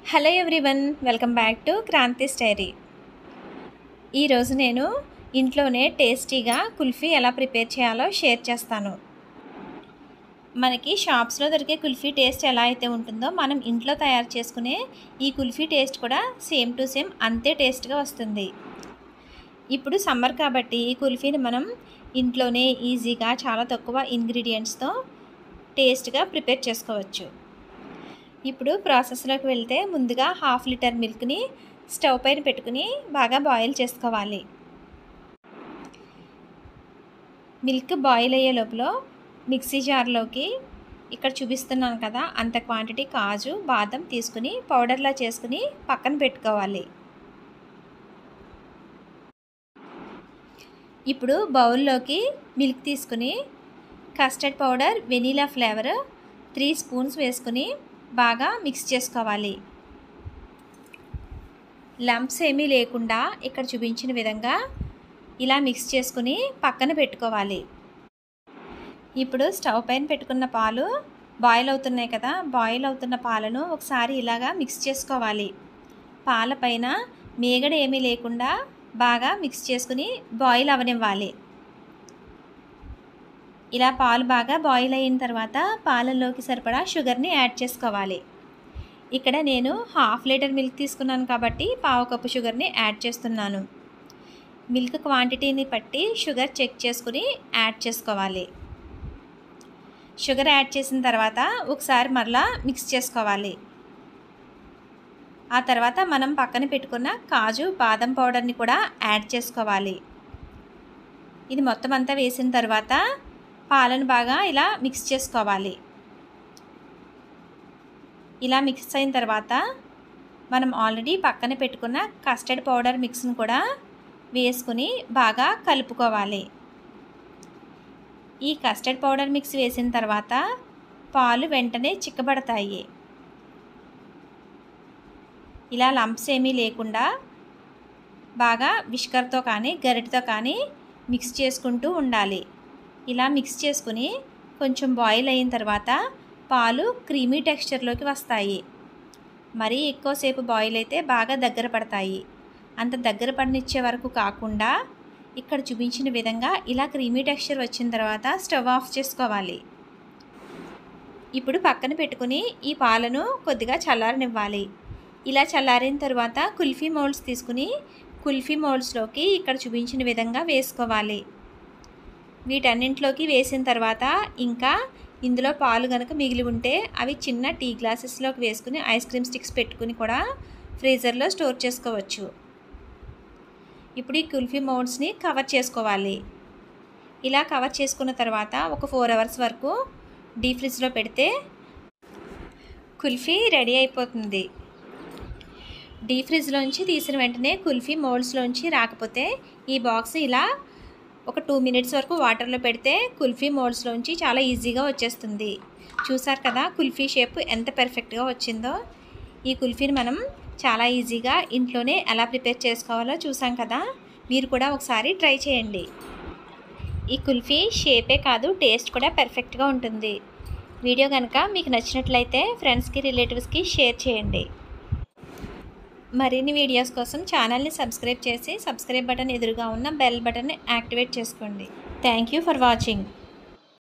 Hello everyone, welcome back to Kranti's diary. ఈరోజు నేను ఇంట్లోనే టేస్టీగా కుల్ఫీ ఎలా ప్రిపేర్ చేయాలో షేర్ చేస్తాను. మనకి షాప్స్లో దొరికే కుల్ఫీ టేస్ట్ ఎలా అయితే ఉంటుందో మనం ఇంట్లో తయారు చేసుకునే ఈ కుల్ఫీ టేస్ట్ కూడా సేమ్ టు సేమ్ అంతే టేస్ట్గా వస్తుంది. ఇప్పుడు సమ్మర్ కాబట్టి ఈ కుల్ఫీని మనం ఇంట్లోనే ఈజీగా చాలా తక్కువ ఇంగ్రీడియంట్స్తో టేస్ట్గా ప్రిపేర్ చేసుకోవచ్చు. ఇప్పుడు ప్రాసెస్లోకి వెళ్తే ముందుగా 1/2 లీటర్ మిల్క్ని స్టవ్ పైన పెట్టుకుని బాగా బాయిల్ చేసుకోవాలి. మిల్క్ బాయిల్ అయ్యే లోపల మిక్సీ జార్లోకి ఇక్కడ చూపిస్తున్నాను కదా అంత క్వాంటిటీ కాజు బాదం తీసుకుని పౌడర్లా చేసుకుని పక్కన పెట్టుకోవాలి. ఇప్పుడు బౌల్లోకి మిల్క్ తీసుకుని custard powder vanilla flavour 3 spoons వేసుకుని బాగా మిక్స్ చేసుకోవాలి. లంప్స్ ఏమీ లేకుండా ఇక్కడ చూపించిన విధంగా ఇలా మిక్స్ చేసుకుని పక్కన పెట్టుకోవాలి. ఇప్పుడు స్టవ్ పైన పెట్టుకున్న పాలు బాయిల్ అవుతున్నాయి కదా, బాయిల్ అవుతున్న పాలను ఒకసారి ఇలాగా మిక్స్ చేసుకోవాలి. పాల పైన మీగడ ఏమీ లేకుండా బాగా మిక్స్ చేసుకుని బాయిల్ అవనివ్వాలి. ఇలా పాలు బాగా బాయిల్ అయిన తర్వాత పాలల్లోకి సరిపడా షుగర్ని యాడ్ చేసుకోవాలి. ఇక్కడ నేను 1/2 లీటర్ మిల్క్ తీసుకున్నాను కాబట్టి 1/2 కప్పు షుగర్ని యాడ్ చేస్తున్నాను. మిల్క్ క్వాంటిటీని బట్టి షుగర్ చెక్ చేసుకుని యాడ్ చేసుకోవాలి. షుగర్ యాడ్ చేసిన తర్వాత ఒకసారి మరలా మిక్స్ చేసుకోవాలి. ఆ తర్వాత మనం పక్కన పెట్టుకున్న కాజు బాదం పౌడర్ని కూడా యాడ్ చేసుకోవాలి. ఇది మొత్తం అంతా వేసిన తర్వాత పాలను బాగా ఇలా మిక్స్ చేసుకోవాలి. ఇలా మిక్స్ అయిన తర్వాత మనం ఆల్రెడీ పక్కన పెట్టుకున్న కస్టర్డ్ పౌడర్ మిక్స్ని కూడా వేసుకుని బాగా కలుపుకోవాలి. ఈ కస్టర్డ్ పౌడర్ మిక్స్ వేసిన తర్వాత పాలు వెంటనే చిక్కబడతాయి. ఇలా లంప్స్ ఏమీ లేకుండా బాగా విస్కర్తో కానీ గరిటెతో కానీ మిక్స్ చేసుకుంటూ ఉండాలి. ఇలా మిక్స్ చేసుకుని కొంచెం బాయిల్ అయిన తర్వాత పాలు క్రీమీ టెక్స్చర్లోకి వస్తాయి. మరీ ఎక్కువసేపు బాయిల్ అయితే బాగా దగ్గర పడతాయి. అంత దగ్గర పడనిచ్చే వరకు కాకుండా ఇక్కడ చూపించిన విధంగా ఇలా క్రీమీ టెక్స్చర్ వచ్చిన తర్వాత స్టవ్ ఆఫ్ చేసుకోవాలి. ఇప్పుడు పక్కన పెట్టుకుని ఈ పాలను కొద్దిగా చల్లారనివ్వాలి. ఇలా చల్లారిన తర్వాత కుల్ఫీ మౌల్డ్స్ తీసుకుని కుల్ఫీ మౌల్డ్స్లోకి ఇక్కడ చూపించిన విధంగా వేసుకోవాలి. వీటన్నింటిలోకి వేసిన తర్వాత ఇంకా ఇందులో పాలు కనుక మిగిలి ఉంటే అవి చిన్న టీ గ్లాసెస్లోకి వేసుకుని ఐస్ క్రీమ్ స్టిక్స్ పెట్టుకుని కూడా ఫ్రీజర్లో స్టోర్ చేసుకోవచ్చు. ఇప్పుడు ఈ కుల్ఫీ మౌల్డ్స్ని కవర్ చేసుకోవాలి. ఇలా కవర్ చేసుకున్న తర్వాత ఒక 4 అవర్స్ వరకు డీప్ ఫ్రిడ్జ్లో పెడితే కుల్ఫీ రెడీ అయిపోతుంది. డీప్ ఫ్రిడ్జ్లోంచి తీసిన వెంటనే కుల్ఫీ మౌల్డ్స్లోంచి రాకపోతే ఈ బాక్స్ ఇలా ఒక 2 మినిట్స్ వరకు వాటర్లో పెడితే కుల్ఫీ మౌల్డ్స్లోంచి చాలా ఈజీగా వచ్చేస్తుంది. చూసారు కదా కుల్ఫీ షేప్ ఎంత పర్ఫెక్ట్గా వచ్చిందో. ఈ కుల్ఫీని మనం చాలా ఈజీగా ఇంట్లోనే ఎలా ప్రిపేర్ చేసుకోవాలో చూసాం కదా. మీరు కూడా ఒకసారి ట్రై చేయండి. ఈ కుల్ఫీ షేపే కాదు టేస్ట్ కూడా పర్ఫెక్ట్గా ఉంటుంది. వీడియో కనుక మీకు నచ్చినట్లయితే ఫ్రెండ్స్కి రిలేటివ్స్కి షేర్ చేయండి. మరిన్ని వీడియోస్ కోసం ఛానల్ని సబ్స్క్రైబ్ చేసి సబ్స్క్రైబ్ బటన్ ఎదురుగా ఉన్న బెల్ బటన్ని యాక్టివేట్ చేసుకోండి. Thank you for watching.